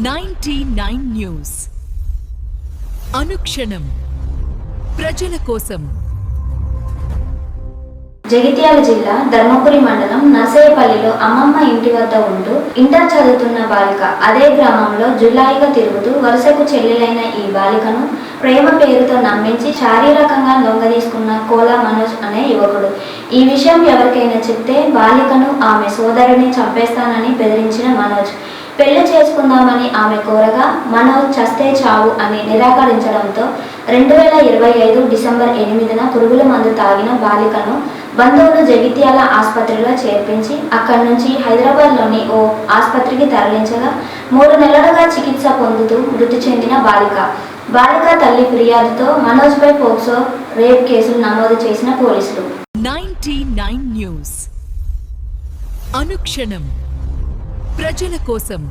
99 news అనుక్షణం ప్రజల కోసం. జగిత్యాల జిల్లా ధర్మపురి మండలం నర్సేపల్లిలో అమ్మమ్మ ఇంటి వద్ద ఉంటూ ఇంటర్ చదువుతున్న బాలిక అదే గ్రామంలో జులాయిగా తిరుగుతూ వరుసకు చెల్లెలైన ఈ బాలికను ప్రేమ పేరుతో నమ్మించి శారీరకంగా లొంగదీసుకున్న కోలా మనోజ్ అనే యువకుడు. ఈ విషయం ఎవరికైనా చెప్తే బాలికను ఆమె సోదరుని చంపేస్తానని బెదిరించిన మనోజ్ పెళ్లి చేసుకుందామని ఆమె కోరగా మనోజ్ చస్తే చావు అని నిరాకరించడంతో 2025 డిసెంబర్ 8న పురుగుల మందు తాగిన బాలికను బంధువులు జగిత్యాల ఆసుపత్రిలో చేర్పించి అక్కడి నుంచి హైదరాబాద్లోని ఓ ఆసుపత్రికి తరలించగా 3 నెలలుగా చికిత్స పొందుతూ మృతి చెందిన బాలిక తల్లి ఫిర్యాదుతో మనోజ్పై పోక్సో రేప్ కేసులు నమోదు చేసిన పోలీసులు. 99 న్యూస్ అనుక్షణం ప్రజల కోసం.